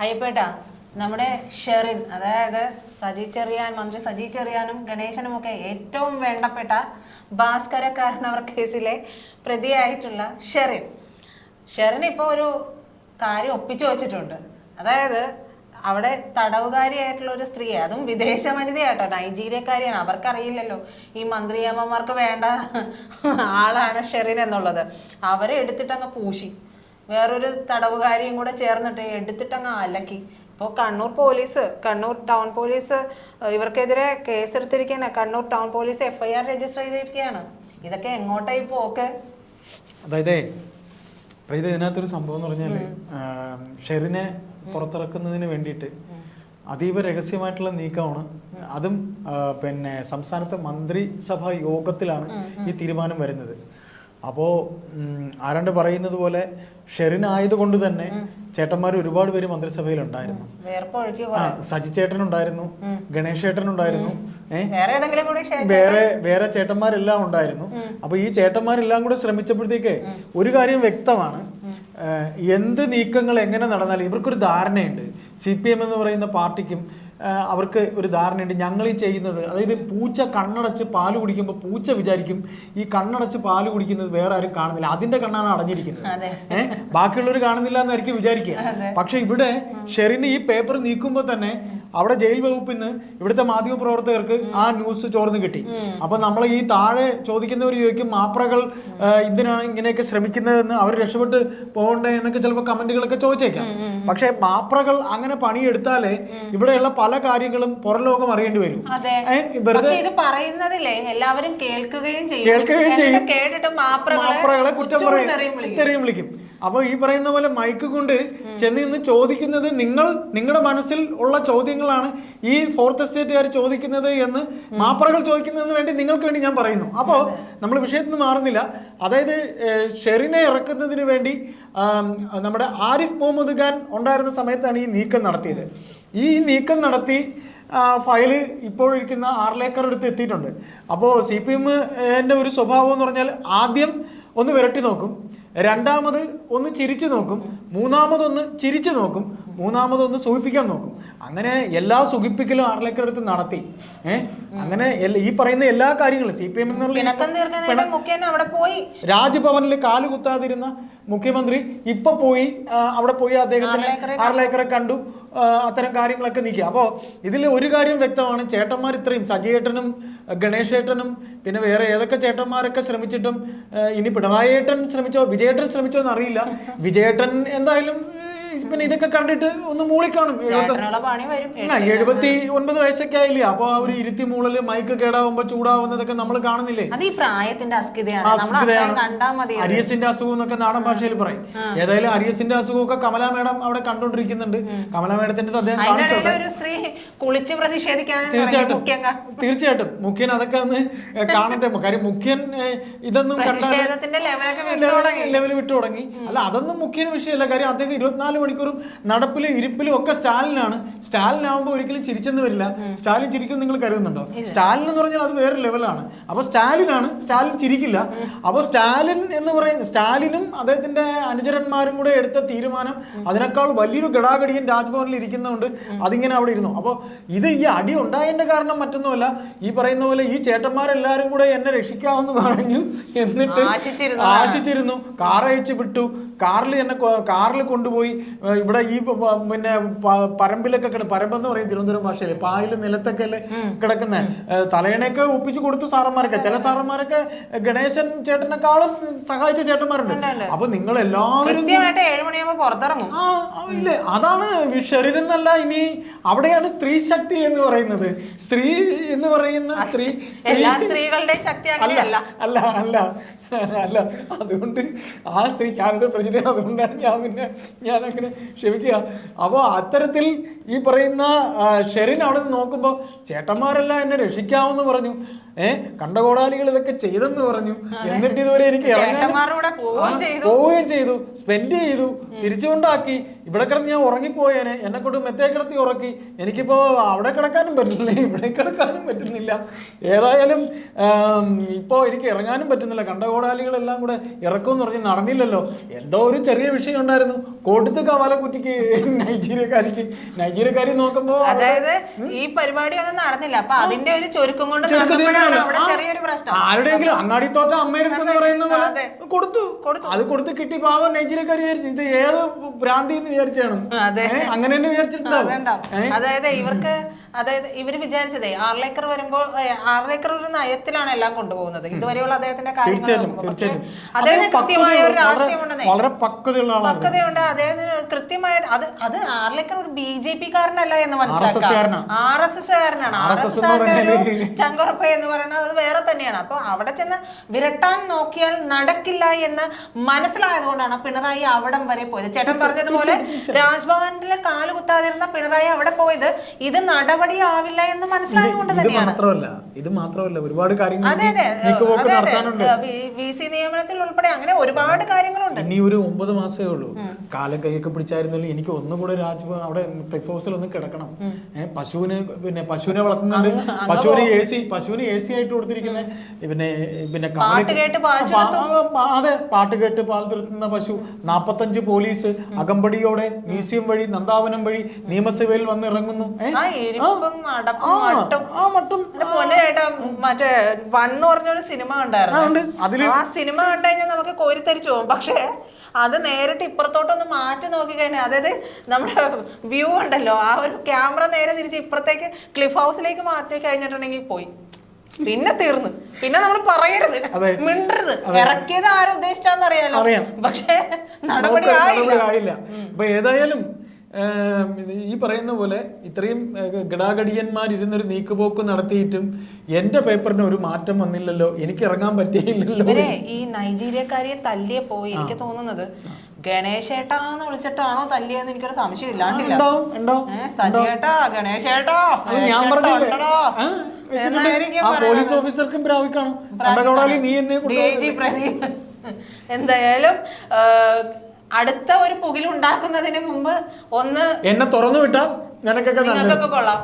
അയ്യപ്പേട്ടാ, നമ്മുടെ ഷെറിൻ, അതായത് മന്ത്രി സജി ചെറിയാനും ഗണേശനും ഒക്കെ ഏറ്റവും വേണ്ടപ്പെട്ട ഭാസ്കരക്കാരനവർ കേസിലെ പ്രതിയായിട്ടുള്ള ഷെറിൻ ഇപ്പോൾ ഒരു കാര്യം ഒപ്പിച്ചു വെച്ചിട്ടുണ്ട്. അതായത് അവിടെ തടവുകാരിയായിട്ടുള്ള ഒരു സ്ത്രീയെ, അതും വിദേശ വനിതയാട്ടോ, നൈജീരിയക്കാരിയാണ്. അവർക്കറിയില്ലല്ലോ ഈ മന്ത്രിയമ്മമാർക്ക് വേണ്ട ആളാണ് ഷെറിൻ എന്നുള്ളത്. അവരെ എടുത്തിട്ടങ്ങ് പൂശി, വേറൊരു തടവുകാരിയും കൂടെ ചേർന്നിട്ട് എടുത്തിട്ടങ്ങ് അലക്കി. ഇപ്പോൾ കണ്ണൂർ ടൗൺ പോലീസ് ഇവർക്കെതിരെ കേസെടുത്തിരിക്കുകയാണ്. Kannur town police FIR register ചെയ്തിരിക്കുകയാണ്. ഇതൊക്കെ എങ്ങോട്ടായി പോക്ക്? അതായത് ഇതിനകത്തൊരു സംഭവം എന്ന് പറഞ്ഞാൽ ഷെറിനെ പുറത്തിറക്കുന്നതിന് വേണ്ടിയിട്ട് അതീവ രഹസ്യമായിട്ടുള്ള നീക്കമാണ്. അതും സംസ്ഥാനത്തെ മന്ത്രിസഭാ യോഗത്തിലാണ് ഈ തീരുമാനം വരുന്നത്. അപ്പോൾ ആരാണ്ട് പറയുന്നത് പോലെ ഷെറിൻ ആയതുകൊണ്ട് തന്നെ ചേട്ടന്മാർ ഒരുപാട് പേര് മന്ത്രിസഭയിലുണ്ടായിരുന്നു. സജി ചേട്ടനുണ്ടായിരുന്നു, ഗണേഷ് ചേട്ടനുണ്ടായിരുന്നു, വേറെ ചേട്ടന്മാരെല്ലാം ഉണ്ടായിരുന്നു. അപ്പൊ ഈ ചേട്ടന്മാരെല്ലാം കൂടെ ശ്രമിച്ചപ്പോഴത്തേക്ക് ഒരു കാര്യം വ്യക്തമാണ്, എന്ത് നീക്കങ്ങൾ എങ്ങനെ നടന്നാലും ഇവർക്കൊരു ധാരണയുണ്ട്. CPM എന്ന് പറയുന്ന പാർട്ടിക്കും അവർക്ക് ഒരു ധാരണയുണ്ട്, ഞങ്ങൾ ഈ ചെയ്യുന്നത്, അതായത് പൂച്ച കണ്ണടച്ച് പാല് കുടിക്കുമ്പോൾ പൂച്ച വിചാരിക്കും ഈ കണ്ണടച്ച് പാല് കുടിക്കുന്നത് വേറെ ആരും കാണുന്നില്ല, അതിന്റെ കണ്ണാണ് അടഞ്ഞിരിക്കുന്നത്, ബാക്കിയുള്ളവർ കാണുന്നില്ല എന്നായിരിക്കും വിചാരിക്കുക. പക്ഷെ ഇവിടെ ഷെറിന് ഈ പേപ്പർ നീക്കുമ്പോൾ തന്നെ അവിടെ ജയിൽ വകുപ്പിൽ നിന്ന് ഇവിടുത്തെ മാധ്യമ പ്രവർത്തകർക്ക് ആ ന്യൂസ് ചോർന്ന് കിട്ടി. അപ്പൊ നമ്മൾ ഈ താഴെ ചോദിക്കുന്നവർ ചോദിക്കും, മാപ്രകൾ എന്തിനാണ് ഇങ്ങനെയൊക്കെ ശ്രമിക്കുന്നതെന്ന്, അവർ രക്ഷപ്പെട്ട് പോകണ്ടേ എന്നൊക്കെ ചിലപ്പോൾ കമന്റുകളൊക്കെ ചോദിച്ചേക്കാം. പക്ഷെ മാപ്രകൾ അങ്ങനെ പണിയെടുത്താലേ ഇവിടെയുള്ള പല കാര്യങ്ങളും പുറലോകം അറിയേണ്ടി വരും. ഇത് പറയുന്നതില്ലേ എല്ലാവരും കേൾക്കുകയും ചെയ്യും, മാപ്രകളെ കുറ്റം തെറിയും വിളിക്കും. അപ്പൊ ഈ പറയുന്ന പോലെ മൈക്ക് കൊണ്ട് ചെന്ന് നിന്ന് ചോദിക്കുന്നത് നിങ്ങളുടെ മനസ്സിൽ ഉള്ള ചോദ്യങ്ങളാണ് ഈ ഫോർത്ത് എസ്റ്റേറ്റുകാർ ചോദിക്കുന്നത് എന്ന് മാപ്രകൾ ചോദിക്കുന്നതിന് വേണ്ടി നിങ്ങൾക്ക് വേണ്ടി ഞാൻ പറയുന്നു. അപ്പോൾ നമ്മൾ വിഷയത്തിൽ നിന്ന് മാറുന്നില്ല. അതായത് ഷെറിനെ ഇറക്കുന്നതിന് വേണ്ടി നമ്മുടെ ആരിഫ് മുഹമ്മദ് ഖാൻ ഉണ്ടായിരുന്ന സമയത്താണ് ഈ നീക്കം നടത്തിയത്. ഈ നീക്കം നടത്തി ഫയല് ഇപ്പോഴിരിക്കുന്ന 6 ഏക്കർ അടുത്ത് എത്തിയിട്ടുണ്ട്. അപ്പോൾ CPM-ന്റെ ഒരു സ്വഭാവം എന്ന് പറഞ്ഞാൽ ആദ്യം ഒന്ന് വിരട്ടി നോക്കും, രണ്ടാമത് ഒന്ന് ചിരിച്ചു നോക്കും, മൂന്നാമതൊന്ന് ചിരിച്ചു നോക്കും, മൂന്നാമതൊന്ന് സുഖിപ്പിക്കാൻ നോക്കും. അങ്ങനെ എല്ലാ സുഖിപ്പിക്കലും 6 ഏക്കർ അടുത്ത് നടത്തി. അങ്ങനെ ഈ പറയുന്ന എല്ലാ കാര്യങ്ങളും CPM രാജ്ഭവനിൽ കാല് കുത്താതിരുന്ന മുഖ്യമന്ത്രി ഇപ്പൊ പോയി അവിടെ പോയി അദ്ദേഹത്തിന് 6 ഏക്കറെ കണ്ടു, അത്തരം കാര്യങ്ങളൊക്കെ നീക്കി. അപ്പോൾ ഇതിൽ ഒരു കാര്യം വ്യക്തമാണ്, ചേട്ടന്മാർ ഇത്രയും സജിയേട്ടനും ഗണേഷ് ഏട്ടനും പിന്നെ വേറെ ഏതൊക്കെ ചേട്ടന്മാരൊക്കെ ശ്രമിച്ചിട്ടും ഇനി പിണറായി ഏട്ടൻ ശ്രമിച്ചോ വിജയേട്ടൻ ശ്രമിച്ചോ എന്ന് അറിയില്ല. വിജയേട്ടൻ എന്തായാലും പിന്നെ ഇതൊക്കെ കണ്ടിട്ട് ഒന്ന് മൂളിക്കാണും. 79 വയസ്സൊക്കെ ആയില്ലേ, അപ്പൊ അവര് ഇരുത്തി മൂളല്, മൈക്ക് കേടാവുമ്പോ ചൂടാവുന്നതൊക്കെ നമ്മൾ കാണുന്നില്ലേ. അരിയസിന്റെ അസുഖം എന്നൊക്കെ നാടൻ ഭാഷയിൽ പറയും. ഏതായാലും അരിയസിന്റെ അസുഖമൊക്കെ കമലാ മേഡം അവിടെ കണ്ടുകൊണ്ടിരിക്കുന്നുണ്ട്. കമലാ മേഡത്തിന്റെ തീർച്ചയായിട്ടും മുഖ്യൻ അതൊക്കെ ഒന്ന് കാണട്ടെ. കാര്യം മുഖ്യൻ ഇതൊന്നും ലെവൽ വിട്ടു തുടങ്ങി. അല്ല, അതൊന്നും മുഖ്യന് വിഷയമല്ല. കാര്യം അദ്ദേഹം 24 മണിക്കൂറും നടപ്പിലും ഇരിപ്പിലും ഒക്കെ സ്റ്റാലിനാവുമ്പോൾ ഒരിക്കലും ചിരിച്ചെന്ന് വരില്ല. സ്റ്റാലിൻ ചിരിക്കും നിങ്ങൾ കരുതുന്നുണ്ടോ? സ്റ്റാലിൻ എന്ന് പറഞ്ഞാൽ അത് വേറെ ലെവലാണ്. അപ്പൊ സ്റ്റാലിൻ ചിരിക്കില്ല. അപ്പൊ സ്റ്റാലിനും അദ്ദേഹത്തിന്റെ അനുചരന്മാരും കൂടെ എടുത്ത തീരുമാനം അതിനേക്കാൾ വലിയൊരു ഗടാഗടിയൻ രാജ്ഭവനിൽ ഇരിക്കുന്നതുകൊണ്ട് അതിങ്ങനെ അവിടെ ഇരുന്നു. അപ്പോൾ ഈ അടി ഉണ്ടായതിന്റെ കാരണം മറ്റൊന്നുമല്ല, ഈ പറയുന്ന പോലെ ഈ ചേട്ടന്മാരെല്ലാരും കൂടെ എന്നെ രക്ഷിക്കാമെന്ന് പറഞ്ഞു, എന്നിട്ട് ആശിച്ചിരുന്നു. കാർ അയച്ചു വിട്ടു, കാറിൽ കൊണ്ടുപോയി ഇവിടെ ഈ പിന്നെ പറമ്പിലൊക്കെ പറമ്പെന്ന് പറയും തിരുവനന്തപുരം ഭാഷയില്, പായല് നിലത്തൊക്കെ അല്ലേ കിടക്കുന്ന തലയണയൊക്കെ ഒപ്പിച്ചു കൊടുത്തു സാറന്മാരൊക്കെ. ചില സാറന്മാരൊക്കെ ഗണേശൻ ചേട്ടനെക്കാളും സഹായിച്ച ചേട്ടന്മാരുണ്ട്. അപ്പൊ നിങ്ങൾ എല്ലാവരും 7 മണിയാകുമ്പോ പുറത്തിറങ്ങും. ഇല്ലേ, അതാണ് ഷെറിനെന്നല്ല, ഇനി അവിടെയാണ് സ്ത്രീ ശക്തി എന്ന് പറയുന്നത്. സ്ത്രീ എന്ന് പറയുന്ന എല്ലാ സ്ത്രീകളുടെ ശക്തി അല്ല. അതുകൊണ്ട് ആ സ്ത്രീ ഞാനത് പ്രചരിക്കുന്നത്, അതുകൊണ്ടാണ് ഞാൻ അങ്ങനെ ക്ഷമിക്കുക. അപ്പോൾ അത്തരത്തിൽ ഈ പറയുന്ന ഷെറിൻ അവിടെ നിന്ന് നോക്കുമ്പോൾ ചേട്ടന്മാരെല്ലാം എന്നെ രക്ഷിക്കാമെന്ന് പറഞ്ഞു, കണ്ടകോടാലികൾ ഇതൊക്കെ ചെയ്തെന്ന് പറഞ്ഞു. എന്നിട്ട് ഇതുവരെ എനിക്ക് പോവുകയും ചെയ്തു, സ്പെൻഡ് ചെയ്തു, തിരിച്ചുകൊണ്ടാക്കി. ഇവിടെ കിടന്ന് ഞാൻ ഉറങ്ങിപ്പോയേനെ, എന്നെ കൊണ്ട് മെത്തേ കിടത്തി ഉറക്കി. എനിക്കിപ്പോ അവിടെ കിടക്കാനും പറ്റുന്നില്ല, ഇവിടെ കിടക്കാനും പറ്റുന്നില്ല. ഏതായാലും ഇപ്പോ എനിക്ക് ഇറങ്ങാനും പറ്റുന്നില്ല. കണ്ടകോടാലികളെല്ലാം കൂടെ ഇറക്കുമെന്ന് പറഞ്ഞ് നടന്നില്ലല്ലോ. എന്തോ ഒരു ചെറിയ വിഷയം ഉണ്ടായിരുന്നു. കൊടുത്ത് കവാല കുറ്റിക്ക് നൈജീരിയക്കാരി നോക്കുമ്പോ അതായത് ഈ പരിപാടി ഒന്നും നടന്നില്ല. അപ്പൊ അതിന്റെ ഒരു ചുരുക്കം കൊണ്ട് ചെറിയൊരു പ്രശ്നം. ആരുടെയെങ്കിലും അങ്ങാടിത്തോട്ട അമ്മയെടുക്കെന്ന് പറയുന്ന പോലെ കൊടുത്തു. അത് കൊടുത്ത് കിട്ടി. പാവം നൈജീരിയക്കാരി വിചാരിച്ചു ഇത് ഏത് ഭ്രാന്തി എന്ന് വിചാരിച്ചാണ്. അങ്ങനെ തന്നെ വിചാരിച്ചിട്ടുണ്ടാവും. അതായത് ഇവര് വിചാരിച്ചതേ ആർലേക്കർ വരുമ്പോൾ ആർലേക്കർ ഒരു നയത്തിലാണ് എല്ലാം കൊണ്ടുപോകുന്നത്. ഇതുവരെയുള്ള അദ്ദേഹത്തിന്റെ കാര്യങ്ങൾ അദ്ദേഹത്തിന് കൃത്യമായ ഒരു രാഷ്ട്രീയമുണ്ടെന്നേ, വളരെ പക്വതയുണ്ട് അദ്ദേഹത്തിന് കൃത്യമായിട്ട്. അത് ആർലേക്കർ ഒരു BJP കാരനല്ല എന്ന് മനസ്സിലാക്കാം, RSS കാരനാണ്. RSSകാരന്റെ ഒരു ചങ്കുറപ്പ എന്ന് പറയുന്നത് അത് വേറെ തന്നെയാണ്. അപ്പൊ അവിടെ ചെന്ന് വിരട്ടാൻ നോക്കിയാൽ നടക്കില്ല എന്ന് മനസ്സിലായതുകൊണ്ടാണ് പിണറായി അവിടം വരെ പോയത്. ചേട്ടൻ പറഞ്ഞതുപോലെ രാജ്ഭവനിലെ കാല് കുത്താതിരുന്ന പിണറായി അവിടെ പോയത് ഇത് നടപടിയാവില്ല എന്ന് മനസ്സിലായതുകൊണ്ട് തന്നെയാണ്. ഇത് മാത്രമല്ല ഒരുപാട് കാര്യങ്ങൾ VC നിയമനത്തിൽ ഉൾപ്പെടെ അങ്ങനെ ഒരുപാട് കാര്യങ്ങളുണ്ട്. ഇനി ഒരു 9 മാസമേ ഉള്ളൂ. കാലം കൈയൊക്കെ പിടിച്ചായിരുന്നല്ലോ എനിക്ക് ഒന്നുകൂടെ രാജ്ഭവൻ അവിടെ ക്ലിഫ് ഹൗസിൽ ഒന്ന് കിടക്കണം. പശുവിനെ വളർത്തുന്നുണ്ട്. പശുവിന് AC ആയിട്ട് കൊടുത്തിരിക്കുന്നത്. പിന്നെ അതെ, പാട്ട് കേട്ട് പാൽ തീർത്തുന്ന പശു. 45 പോലീസ് അകമ്പടിയോടെ മ്യൂസിയം വഴി നന്ദാവനം വഴി നിയമസഭയിൽ വന്ന് ഇറങ്ങുന്നു. മറ്റേ വണ്ണ് പറഞ്ഞൊരു സിനിമ ഉണ്ടായിരുന്നു. ആ സിനിമ കണ്ടു കഴിഞ്ഞാൽ നമുക്ക് കോരിത്തരിച്ചു പോകും. പക്ഷേ അത് നേരിട്ട് ഇപ്പുറത്തോട്ടൊന്ന് മാറ്റി നോക്കി കഴിഞ്ഞാൽ, അതായത് നമ്മുടെ വ്യൂ ഉണ്ടല്ലോ, ആ ഒരു ക്യാമറ നേരെ തിരിച്ച് ഇപ്പുറത്തേക്ക് ക്ലിഫ് ഹൗസിലേക്ക് മാറ്റി കഴിഞ്ഞിട്ടുണ്ടെങ്കിൽ പോയി, പിന്നെ തീർന്നു. പിന്നെ നമ്മൾ പറയരുത്, മിണ്ടരുത്. ഇറക്കിയത് ആരുദ്ദേശിച്ചാന്നറിയാലോ, പക്ഷെ നടപടി ആയില്ല. അപ്പൊ ഏതായാലും ഈ പറയുന്ന പോലെ ഇത്രയും ഗടാഗടിയന്മാരിരുന്നൊരു നീക്കുപോക്ക് നടത്തിയിട്ടും എന്റെ പേപ്പറിന് ഒരു മാറ്റം വന്നില്ലല്ലോ, എനിക്ക് ഇറങ്ങാൻ പറ്റിയില്ലല്ലോ. ഈ നൈജീരിയക്കാരിയെ തല്ലിയെ പോയി എനിക്ക് തോന്നുന്നത് ഗണേശേട്ടാന്ന് വിളിച്ചിട്ടാണോ തല്ലിയെന്ന് എനിക്കൊരു സംശയം ഇല്ലാണ്ടില്ല. സജിയേട്ടാ, ഗണേശേട്ടാ, പോലീസ് ഓഫീസർക്കും പ്രാപിക്കണം. എന്തായാലും അടുത്ത ഒരു പുകിലുണ്ടാക്കുന്നതിന് മുമ്പ് ഒന്ന് എന്നെ തുറന്നു വിട്ടാൽ നിനക്കൊക്കെ കൊള്ളാം.